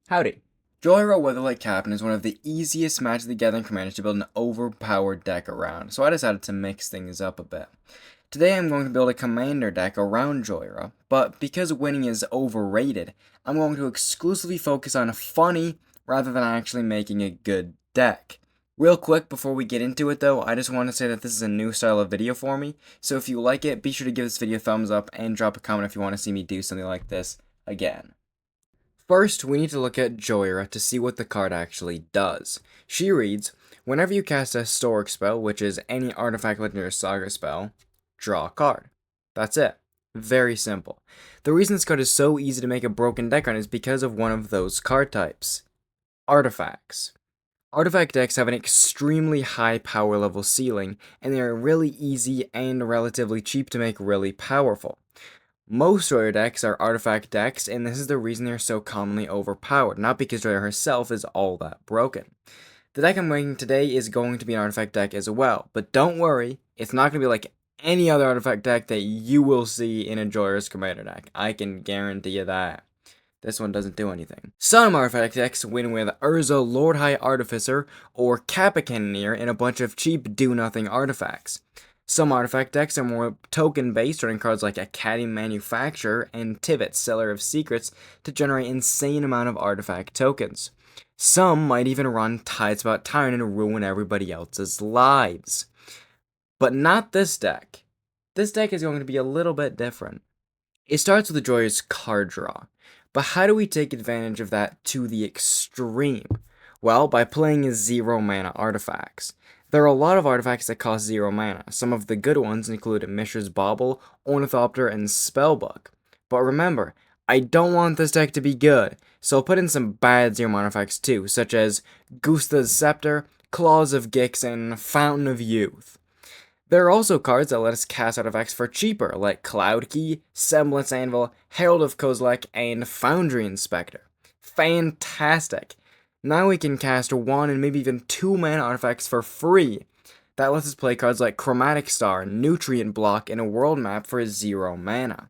Howdy. Jhoira Weatherlight Captain is one of the easiest Magic the Gathering commanders to build an overpowered deck around, so I decided to mix things up a bit. Today I'm going to build a commander deck around Jhoira, but because winning is overrated, I'm going to exclusively focus on funny rather than actually making a good deck. Real quick before we get into it though, I just want to say that this is a new style of video for me, so if you like it, be sure to give this video a thumbs up and drop a comment if you want to see me do something like this again. First, we need to look at Jhoira to see what the card actually does. She reads, whenever you cast a historic spell, which is any artifact, legendary, or saga spell, draw a card. That's it. Very simple. The reason this card is so easy to make a broken deck on is because of one of those card types. Artifacts. Artifact decks have an extremely high power level ceiling, and they are really easy and relatively cheap to make really powerful. Most Jhoira decks are artifact decks, and this is the reason they're so commonly overpowered, not because Jhoira herself is all that broken. The deck I'm making today is going to be an artifact deck as well, but don't worry, it's not going to be like any other artifact deck that you will see in a Jhoira's commander deck. I can guarantee you that. This one doesn't do anything. Some artifact decks win with Urza Lord High Artificer or Kappa Cannoneer and a bunch of cheap do-nothing artifacts. Some artifact decks are more token-based, running cards like Academy Manufacturer and Tivit, Seller of Secrets, to generate insane amount of artifact tokens. Some might even run Tidespout Tyrant and ruin everybody else's lives. But not this deck. This deck is going to be a little bit different. It starts with the Jhoira's card draw, but how do we take advantage of that to the extreme? Well, by playing 0 mana artifacts. There are a lot of artifacts that cost 0 mana. Some of the good ones include Mishra's Bauble, Ornithopter, and Spellbook. But remember, I don't want this deck to be good, so I'll put in some bad 0 mana artifacts too, such as Gusta's Scepter, Claws of Gix, and Fountain of Youth. There are also cards that let us cast artifacts for cheaper, like Cloud Key, Semblance Anvil, Herald of Kozilek, and Foundry Inspector. Fantastic! Now we can cast 1 and maybe even 2 mana artifacts for free. That lets us play cards like Chromatic Star, Nutrient Block, and a World Map for 0 mana.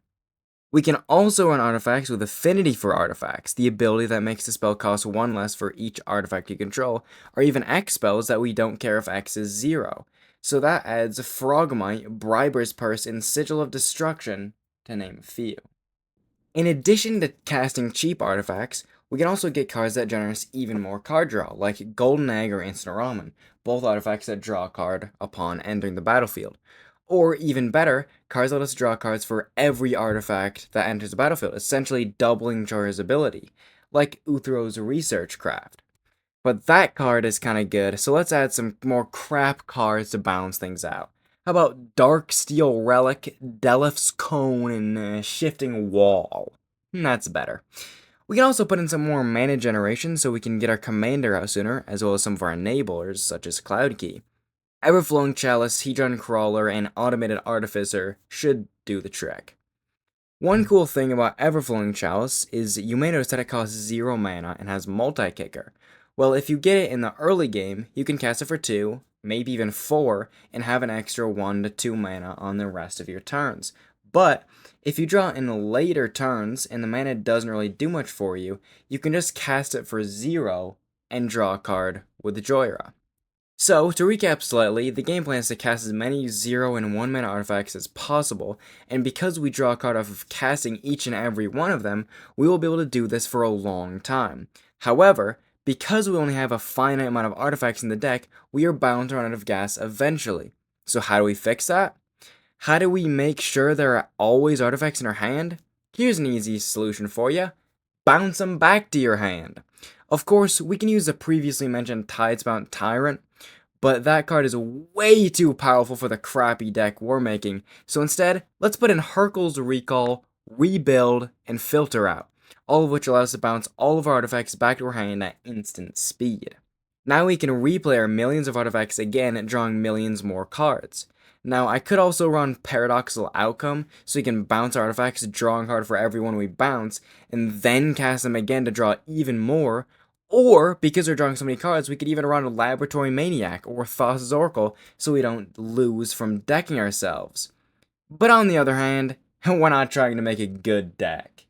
We can also run artifacts with Affinity for Artifacts, the ability that makes the spell cost 1 less for each artifact you control, or even X spells that we don't care if X is 0. So that adds Frogmite, Briber's Purse, and Sigil of Destruction, to name a few. In addition to casting cheap artifacts, we can also get cards that generate us even more card draw, like Golden Egg or Instant Ramen, both artifacts that draw a card upon entering the battlefield. Or even better, cards let us draw cards for every artifact that enters the battlefield, essentially doubling Jhoira's ability, like Uthro's Research Craft. But that card is kinda good, so let's add some more crap cards to balance things out. How about Dark Steel Relic, Delph's Cone, and Shifting Wall? That's better. We can also put in some more mana generation so we can get our commander out sooner, as well as some of our enablers, such as Cloud Key. Everflowing Chalice, Hedron Crawler, and Automated Artificer should do the trick. One cool thing about Everflowing Chalice is you may notice that it costs 0 mana and has multi-kicker. Well, if you get it in the early game, you can cast it for 2, maybe even 4, and have an extra 1 to 2 mana on the rest of your turns. But if you draw in later turns and the mana doesn't really do much for you, you can just cast it for 0 and draw a card with Jhoira. So, to recap slightly, the game plan is to cast as many 0 and 1 mana artifacts as possible, and because we draw a card off of casting each and every one of them, we will be able to do this for a long time. However, because we only have a finite amount of artifacts in the deck, we are bound to run out of gas eventually. So how do we fix that? How do we make sure there are always artifacts in our hand? Here's an easy solution for you. Bounce them back to your hand. Of course, we can use the previously mentioned Tidespout Tyrant, but that card is way too powerful for the crappy deck we're making, so instead, let's put in Hurkyl's Recall, Rebuild, and Filter Out, all of which allow us to bounce all of our artifacts back to our hand at instant speed. Now we can replay our millions of artifacts again, drawing millions more cards. Now, I could also run Paradoxical Outcome, so we can bounce artifacts, draw a card for every one we bounce, and then cast them again to draw even more. Or, because we're drawing so many cards, we could even run Laboratory Maniac or Thassa's Oracle, so we don't lose from decking ourselves. But on the other hand, we're not trying to make a good deck.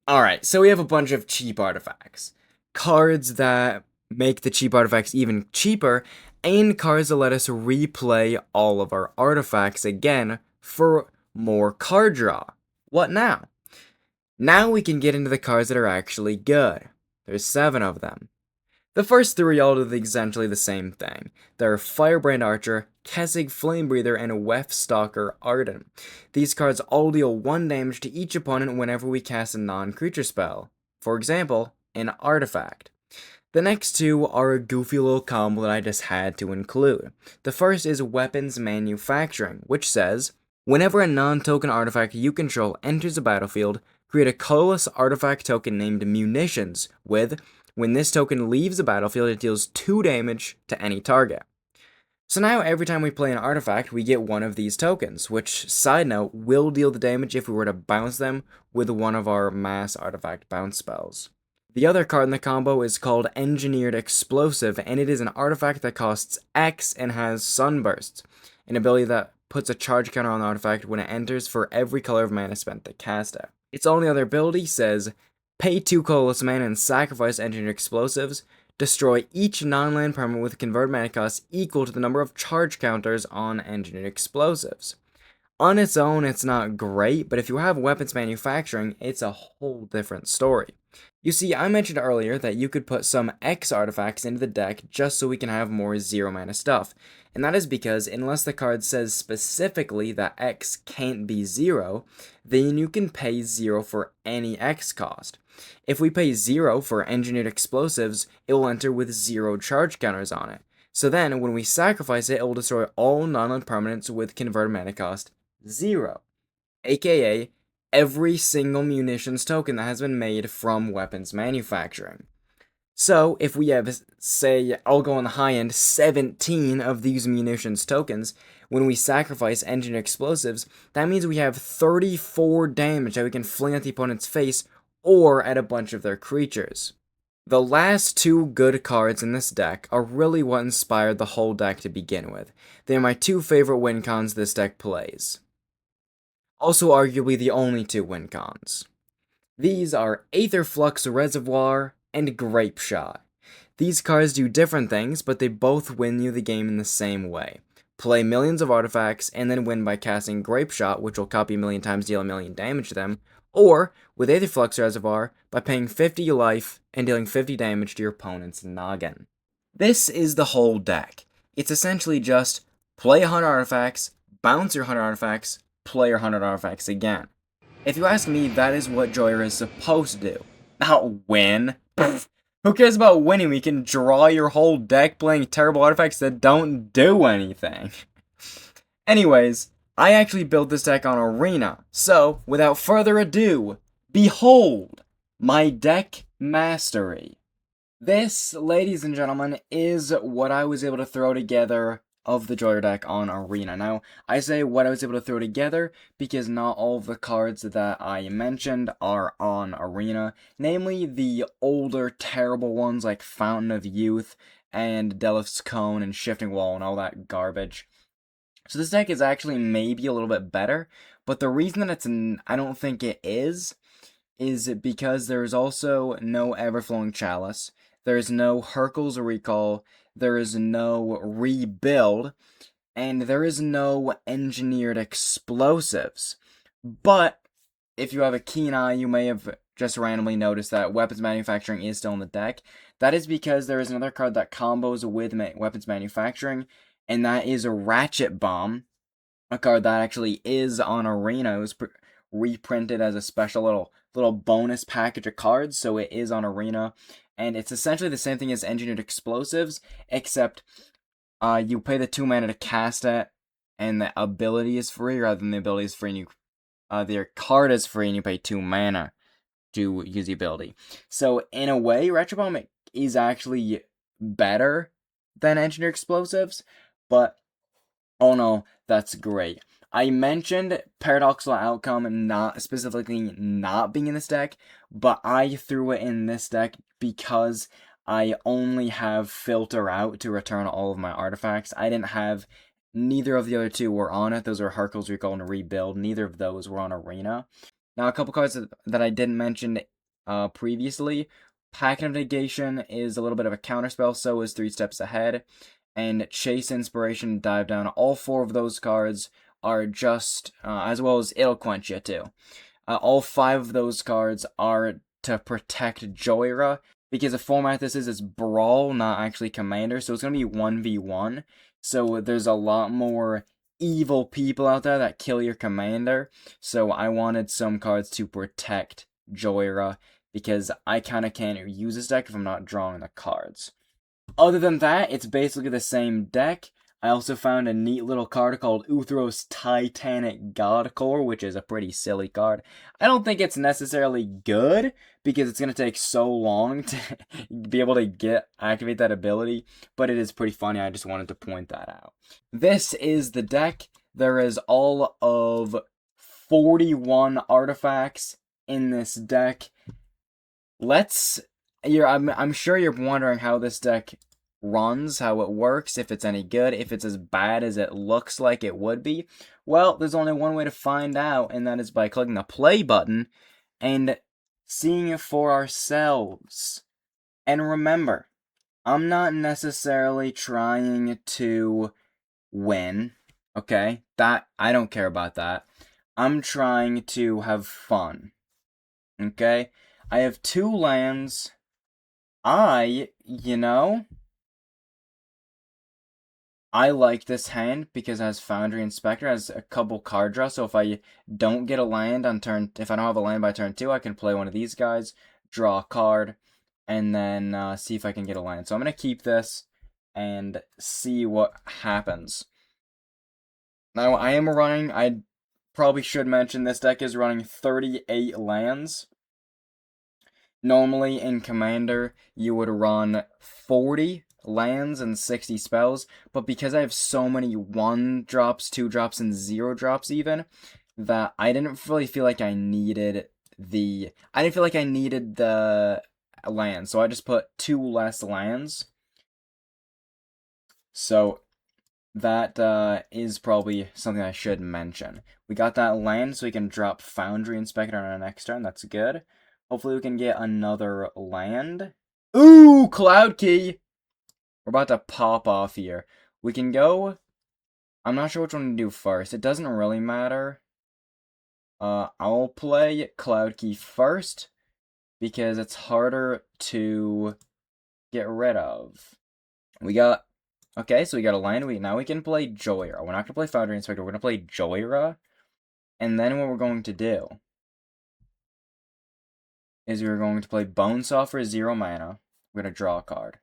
Alright, so we have a bunch of cheap artifacts. cards that make the cheap artifacts even cheaper, and cards that let us replay all of our artifacts again for more card draw. What now? Now we can get into the cards that are actually good. There's 7 of them. The first 3 all do essentially the same thing. They're Firebrand Archer, Kessig Flamebreather, and Weftstalker Arden. These cards all deal 1 damage to each opponent whenever we cast a non-creature spell. For example, an artifact. The next 2 are a goofy little combo that I just had to include. The first is Weapons Manufacturing, which says, whenever a non-token artifact you control enters the battlefield, create a colorless artifact token named Munitions with, when this token leaves the battlefield, it deals 2 damage to any target. So now every time we play an artifact, we get one of these tokens, which, side note, will deal the damage if we were to bounce them with one of our mass artifact bounce spells. The other card in the combo is called Engineered Explosive, and it is an artifact that costs X and has Sunbursts, an ability that puts a charge counter on the artifact when it enters for every color of mana spent to cast it. Its only other ability says, pay 2 colorless mana and sacrifice Engineered Explosives, destroy each non-land permanent with a converted mana cost equal to the number of charge counters on Engineered Explosives. On its own, it's not great, but if you have Weapons Manufacturing, it's a whole different story. You see, I mentioned earlier that you could put some X artifacts into the deck just so we can have more 0 mana stuff, and that is because unless the card says specifically that X can't be 0, then you can pay 0 for any X cost. If we pay 0 for Engineered Explosives, it will enter with 0 charge counters on it. So then, when we sacrifice it, it will destroy all non-land permanents with converted mana cost 0, aka every single munitions token that has been made from Weapons Manufacturing. So, if we have, say, I'll go on the high end, 17 of these munitions tokens, when we sacrifice Engineered Explosives, that means we have 34 damage that we can fling at the opponent's face or at a bunch of their creatures. The last 2 good cards in this deck are really what inspired the whole deck to begin with. They are my 2 favorite win cons this deck plays. Also arguably the only 2 win cons. These are Aetherflux Reservoir and Grape Shot. These cards do different things, but they both win you the game in the same way. Play millions of artifacts, and then win by casting Grape Shot, which will copy a million times, deal a million damage to them, or, with Aetherflux Reservoir, by paying 50 life and dealing 50 damage to your opponent's noggin. This is the whole deck. It's essentially just play 100 artifacts, bounce your 100 artifacts, play your 100 artifacts again. If you ask me, that is what Jhoira is supposed to do. Not win. Who cares about winning? We can draw your whole deck playing terrible artifacts that don't do anything. Anyways, I actually built this deck on Arena, so without further ado, behold my deck mastery. This, ladies and gentlemen, is what I was able to throw together of the Jhoira deck on Arena. Now, I say what I was able to throw together because not all of the cards that I mentioned are on Arena, namely the older terrible ones like Fountain of Youth and Delph's Cone and Shifting Wall and all that garbage. So this deck is actually maybe a little bit better, but the reason that I don't think it is because there's also no Everflowing Chalice, there's no Hurkyl's Recall, there is no Rebuild, and there is no Engineered Explosives. But, if you have a keen eye, you may have just randomly noticed that Weapons Manufacturing is still in the deck. That is because there is another card that combos with Weapons Manufacturing, and that is a Ratchet Bomb, a card that actually is on Arena. It was reprinted as a special little bonus package of cards, so it is on Arena. And it's essentially the same thing as Engineered Explosives, except you pay the 2 mana to cast it, and the ability is free, rather than the ability is free, and their card is free, and you pay 2 mana to use the ability. So, in a way, Retro Bomb is actually better than Engineered Explosives, but, oh no, that's great. I mentioned Paradoxical Outcome not specifically not being in this deck, but I threw it in this deck because I only have Filter Out to return all of my artifacts. I didn't have, neither of the other 2 were on it. Those were Hurkyl's Recall and Rebuild. Neither of those were on Arena. Now, a couple cards that I didn't mention previously. Pack of Negation is a little bit of a counterspell, so is 3 Steps Ahead. And Chase Inspiration, Dive Down. All 4 of those cards are just, as well as It'll Quench You too. All 5 of those cards are to protect Jhoira, because the format this is Brawl, not actually Commander, so it's going to be 1v1. So there's a lot more evil people out there that kill your Commander, so I wanted some cards to protect Jhoira, because I kind of can't use this deck if I'm not drawing the cards. Other than that, it's basically the same deck. I also found a neat little card called Uthros Titanic Godcore, which is a pretty silly card. I don't think it's necessarily good, because it's going to take so long to be able to activate that ability, but it is pretty funny. I just wanted to point that out. This is the deck. There is all of 41 artifacts in this deck. I'm sure you're wondering how this deck runs, how it works, if it's any good, if it's as bad as it looks like it would be. Well, there's only one way to find out, and that is by clicking the play button and seeing it for ourselves. And remember, I'm not necessarily trying to win, okay? I don't care about that. I'm trying to have fun, okay? I have 2 lands. I like this hand because it has Foundry Inspector, has a couple card draw, so if I don't get a land on if I don't have a land by turn 2, I can play one of these guys, draw a card, and then see if I can get a land. So I'm going to keep this and see what happens. Now, I probably should mention, this deck is running 38 lands. Normally in Commander, you would run 40 lands and 60 spells, but because I have so many 1-drops, 2-drops, and 0-drops even, that I didn't really feel like I needed the lands, so I just put 2 less lands. So that is probably something I should mention. We got that land, so we can drop Foundry Inspector on our next turn. That's good. Hopefully we can get another land. Ooh, Cloud Key! We're about to pop off here. We can go... I'm not sure which one to do first. It doesn't really matter. I'll play Cloud Key first, because it's harder to get rid of. Okay, so we got a land. Now we can play Jhoira. We're not going to play Foundry Inspector. We're going to play Jhoira. And then what we're going to do is we're going to play Bonesaw for 0 mana. We're going to draw a card.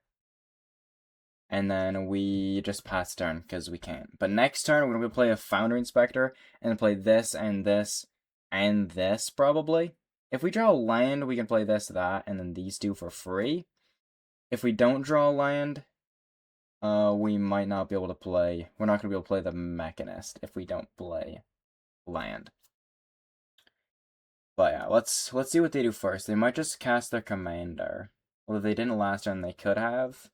And then we just pass turn, because we can. But next turn, we're going to play a Foundry Inspector, and play this, and this, and this, probably. If we draw a land, we can play this, that, and then these 2 for free. If we don't draw a land, we might not be able to play... We're not going to be able to play the Mechanist if we don't play land. But yeah, let's see what they do first. They might just cast their Commander. Although they didn't last turn, they could have.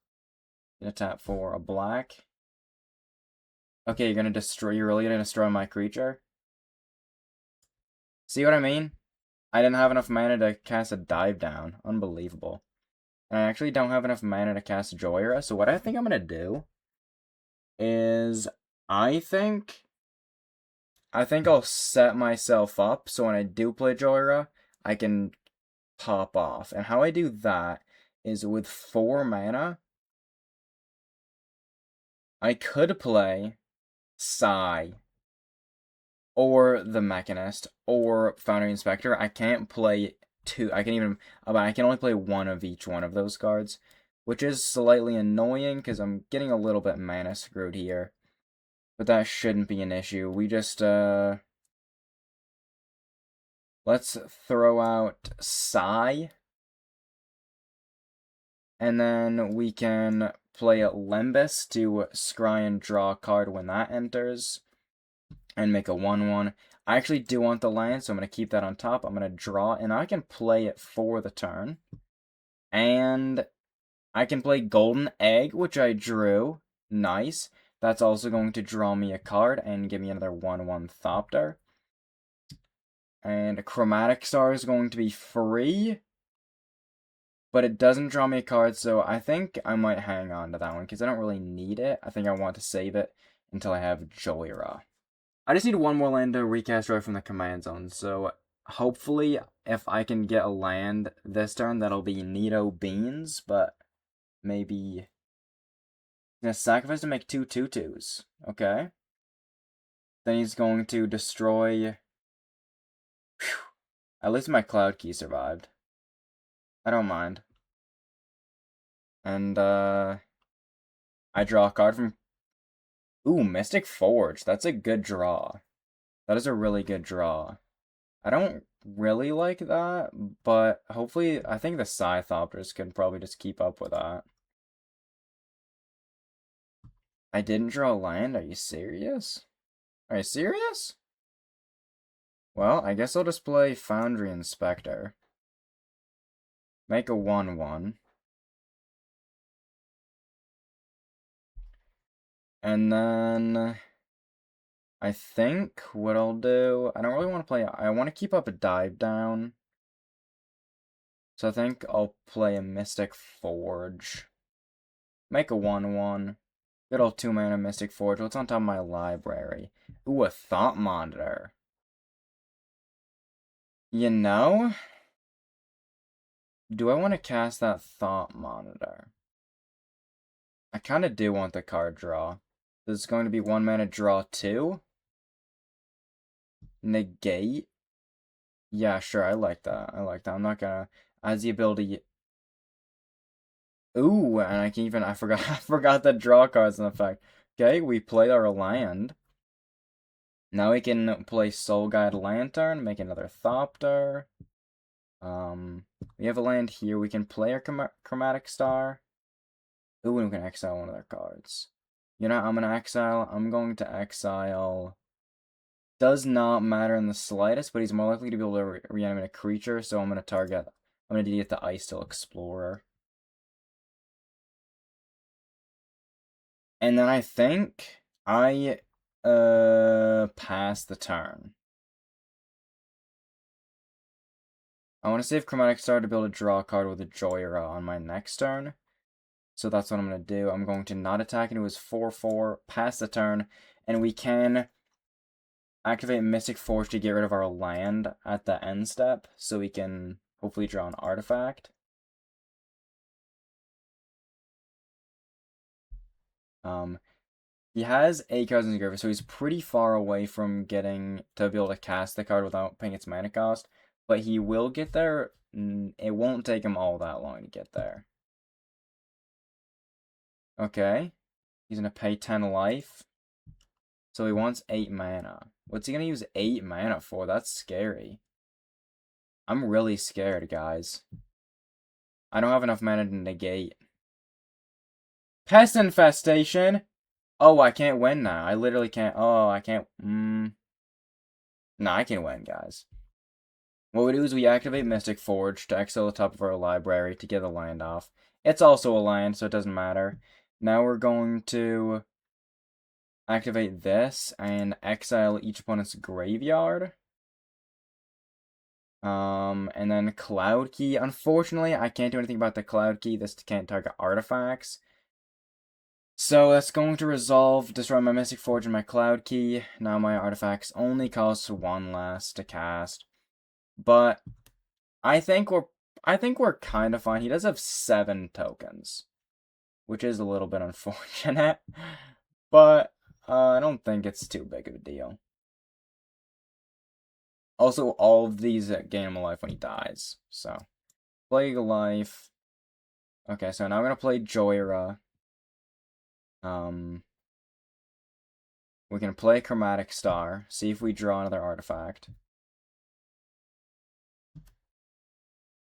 Gonna tap for a black. Okay, you're really gonna destroy my creature? See what I mean? I didn't have enough mana to cast a Dive Down. Unbelievable. And I actually don't have enough mana to cast Jhoira, so what I think I'm gonna do is I think I'll set myself up so when I do play Jhoira, I can pop off. And how I do that is with 4 mana, I could play Psy, or the Mechanist, or Foundry Inspector. I can't play 2. I can only play 1 of each one of those cards, which is slightly annoying because I'm getting a little bit mana screwed here. But that shouldn't be an issue. We just, let's throw out Psy. And then we can play Lembas to scry and draw a card when that enters. And make a 1/1. I actually do want the land, so I'm going to keep that on top. I'm going to draw, and I can play it for the turn. And I can play Golden Egg, which I drew. Nice. That's also going to draw me a card and give me another 1/1 Thopter. And Chromatic Star is going to be free. But it doesn't draw me a card, so I think I might hang on to that one, because I don't really need it. I think I want to save it until I have Jhoira. I just need one more land to recast right from the command zone, so hopefully if I can get a land this turn, that'll be Nido Beans, but maybe... Gonna sacrifice to make 2/2/2s. Okay. Then he's going to destroy... Whew. At least my Cloud Key survived. I don't mind. And, I draw a card from... Ooh, Mystic Forge. That's a good draw. That is a really good draw. I don't really like that, but hopefully, I think the Scythopters can probably just keep up with that. I didn't draw a land? Are you serious? Are you serious? Well, I guess I'll just play Foundry Inspector. Make a 1/1. And then... I think what I'll do... I don't really want to play... I want to keep up a Dive Down. So I think I'll play a Mystic Forge. Make a 1/1. Good old 2-mana Mystic Forge. What's on top of my library? Ooh, a Thought Monitor. You know? Do I want to cast that Thought Monitor? I kind of do want the card draw. This is going to be 1 mana draw 2. Negate. Yeah, sure, I like that. I like that. I'm not gonna... Has the ability... Ooh, and I can even... I forgot I forgot that draw cards in effect. Okay, we play our land. Now we can play Soul Guide Lantern, make another Thopter. We have a land here. We can play our Chromatic Star. Ooh, and we can exile one of their cards. You know, I'm going to exile... Does not matter in the slightest, but he's more likely to be able to reanimate a creature, so I'm going to delete the Ice-Still Explorer. And then I think I pass the turn. I want to save Chromatic Star to be able to draw a card with a Jhoira on my next turn. So that's what I'm going to do. I'm going to not attack into his 4/4, pass the turn, and we can activate Mystic Forge to get rid of our land at the end step, so we can hopefully draw an artifact. He has 8 cards in his graveyard, so he's pretty far away from getting to be able to cast the card without paying its mana cost. But he will get there. It won't take him all that long to get there. Okay. He's going to pay 10 life. So he wants 8 mana. What's he going to use 8 mana for? That's scary. I'm really scared, guys. I don't have enough mana to negate. Pest Infestation! Oh, I can't win now. I literally can't. Oh, I can't. No, I can win, guys. What we do is we activate Mystic Forge to exile the top of our library to get the land off. It's also a land, so it doesn't matter. Now we're going to activate this and exile each opponent's graveyard. And then Cloud Key. Unfortunately, I can't do anything about the Cloud Key. This can't target artifacts. So that's going to resolve, destroy my Mystic Forge and my Cloud Key. Now my artifacts only cost 1 less to cast. But I think we're kind of fine. He does have 7 tokens, which is a little bit unfortunate. But I don't think it's too big of a deal. Also, all of these gain him a life when he dies. So, Plague Life. Okay, so now I'm going to play Jhoira. We can play Chromatic Star. See if we draw another artifact.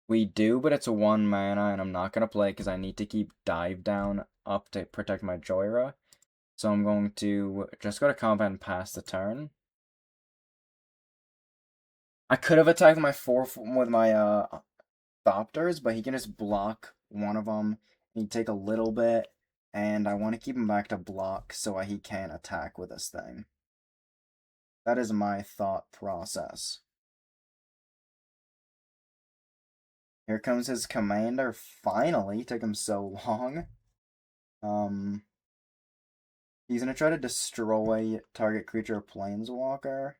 We do, but it's a 1 mana, and I'm not going to play it because I need to keep Dive Down up to protect my Jhoira. So I'm going to just go to combat and pass the turn. I could have attacked my 4 with my Thopters, but he can just block one of them. He'd take a little bit, and I want to keep him back to block so he can attack with this thing. That is my thought process. Here comes his commander, finally. Took him so long. He's gonna try to destroy target creature or planeswalker.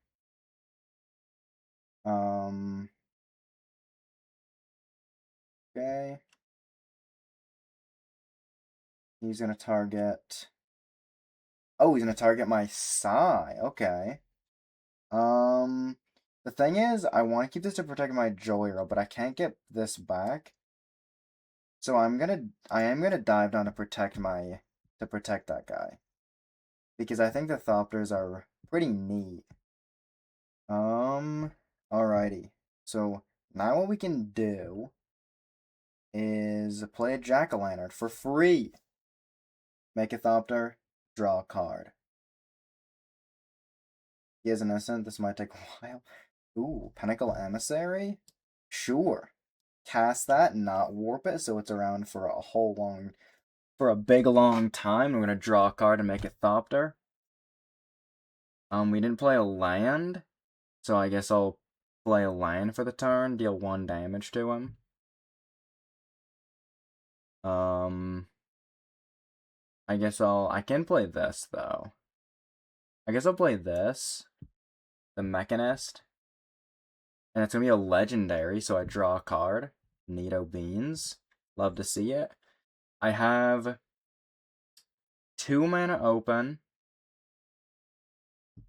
Okay. He's gonna target... Oh, he's gonna target my Sai. Okay. The thing is, I want to keep this to protect my Jhoira, but I can't get this back. So I am gonna dive down to protect that guy. Because I think the Thopters are pretty neat. Alrighty. So now what we can do is play a Jack-o'-lantern for free. Make a Thopter, draw a card. He is innocent, this might take a while. Ooh, Pinnacle Emissary? Sure. Cast that, not warp it, so it's around for a big long time. We're gonna draw a card and make a Thopter. We didn't play a land, so I guess I'll play a land for the turn, deal 1 damage to him. I can play this, though. I guess I'll play this, the Mechanist. And it's gonna be a legendary, so I draw a card. Neato beans. Love to see it. I have 2 mana open.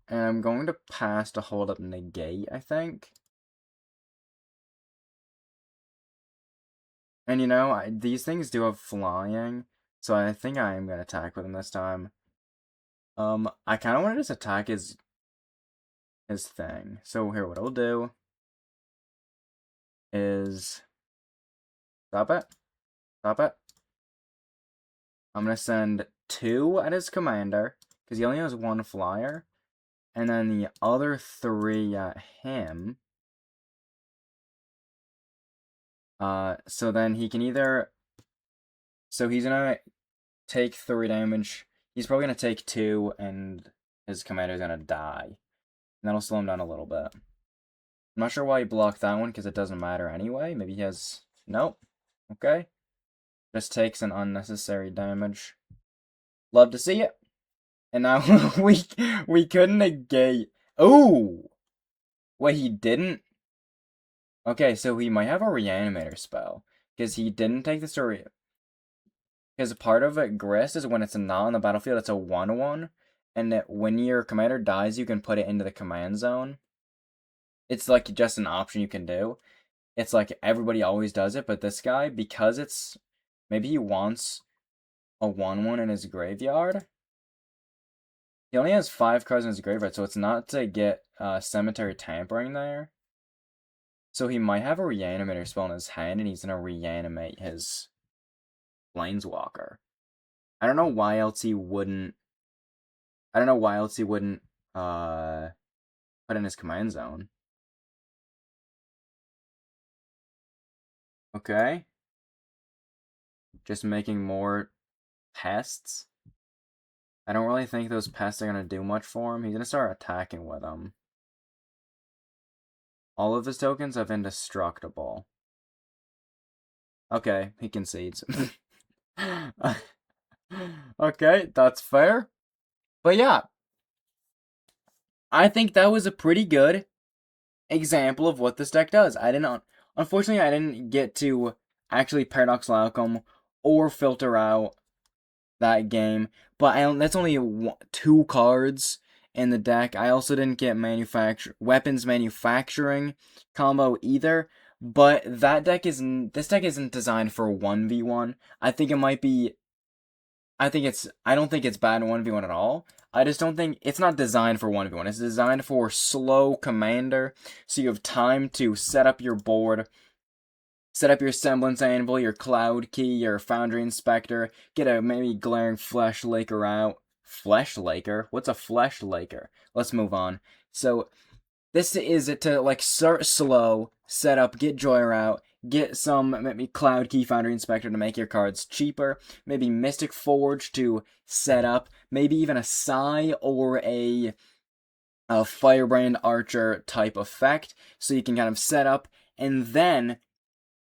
And I'm going to pass to hold up negate, I think. And you know, these things do have flying, so I think I am going to attack with him this time. I kind of want to just attack his thing. So here, what I'll do is... Stop it. Stop it. I'm going to send 2 at his commander, because he only has 1 flyer. And then the other 3 at him. So then he can either... So he's gonna take 3 damage. He's probably gonna take 2, and his commander's gonna die. And that'll slow him down a little bit. I'm not sure why he blocked that one, because it doesn't matter anyway. Maybe he has... Nope. Okay. Just takes an unnecessary damage. Love to see it. And now we couldn't negate... Ooh! Wait, he didn't? Okay, so he might have a Reanimator spell. Because he didn't take the story... Because part of it, Grist, is when it's not on the battlefield, it's a 1/1. And that when your commander dies, you can put it into the command zone. It's like just an option you can do. It's like everybody always does it, but this guy, because it's... Maybe he wants a 1/1 in his graveyard. He only has 5 cards in his graveyard, so it's not to get Cemetery Tampering there. So he might have a Reanimator spell in his hand, and he's going to reanimate his Planeswalker. I don't know why else he wouldn't... put in his command zone. Okay. Just making more pests. I don't really think those pests are going to do much for him. He's going to start attacking with them. All of his tokens have indestructible. Okay, he concedes. Okay, that's fair. But yeah, I think that was a pretty good example of what this deck does. Unfortunately, I didn't get to actually Paradox Outcome or filter out that game, but that's only 2 cards in the deck. I also didn't get weapons manufacturing combo either, but this deck isn't designed for 1v1. I don't think it's bad in 1v1 at all. I just don't think it's not designed for 1v1. It's designed for slow commander, so you have time to set up your board, set up your Semblance Anvil, your Cloud Key, your Foundry Inspector, get a maybe Glaring Flesh Laker out. Flesh Laker? What's a Flesh Laker? Let's move on. So, this is to, like, start slow, set up, get Jhoira out, get some, maybe Cloud Key, Foundry Inspector to make your cards cheaper, maybe Mystic Forge to set up, maybe even a Sai or a Firebrand Archer type effect, so you can kind of set up, and then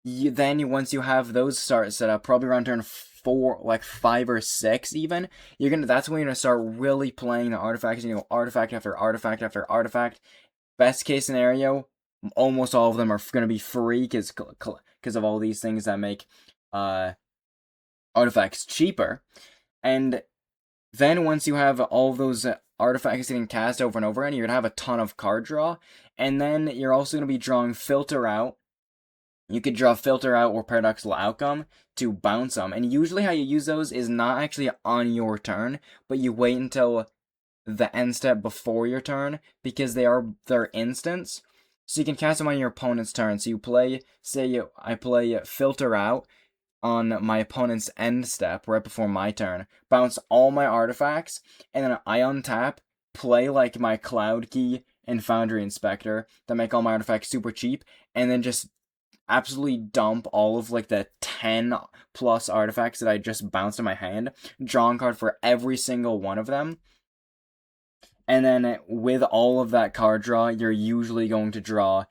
then once you have those start set up, probably around turn 4, like 5 or 6 even, that's when you're gonna start really playing the artifacts. You know, artifact after artifact after artifact. Best case scenario, almost all of them are gonna be free because of all these things that make artifacts cheaper. And then once you have all of those artifacts getting cast over and over again, you're gonna have a ton of card draw, and then you're also gonna be drawing Filter Out. You could draw Filter Out or Paradoxical Outcome to bounce them, and usually how you use those is not actually on your turn, but you wait until the end step before your turn, because they're instants. So you can cast them on your opponent's turn. So you play, I play Filter Out on my opponent's end step right before my turn, bounce all my artifacts, and then I untap, play like my Cloud Key and Foundry Inspector that make all my artifacts super cheap, and then just absolutely dump all of like the 10 plus artifacts that I just bounced in my hand, draw a card for every single one of them. And then with all of that card draw, you're usually going to draw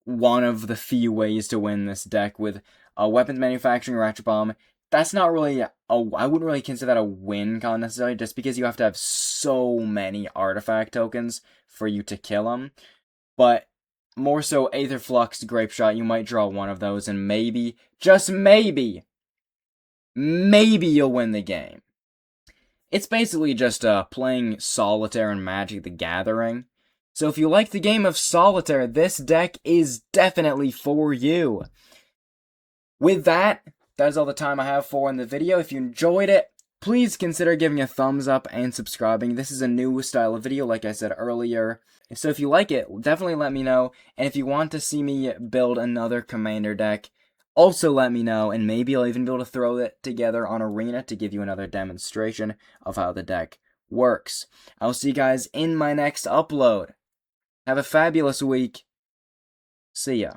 one of the few ways to win this deck with weapons manufacturing, ratchet bomb. That's not really I wouldn't really consider that a win con necessarily, just because you have to have so many artifact tokens for you to kill them. But more so, Aether Flux, Grape Shot, you might draw one of those, and maybe, just maybe you'll win the game. It's basically just playing Solitaire and Magic the Gathering. So if you like the game of Solitaire, this deck is definitely for you. With that, that's all the time I have for in the video. If you enjoyed it, please consider giving a thumbs up and subscribing. This is a new style of video, like I said earlier. So if you like it, definitely let me know. And if you want to see me build another Commander deck, also let me know, and maybe I'll even be able to throw it together on Arena to give you another demonstration of how the deck works. I'll see you guys in my next upload. Have a fabulous week. See ya.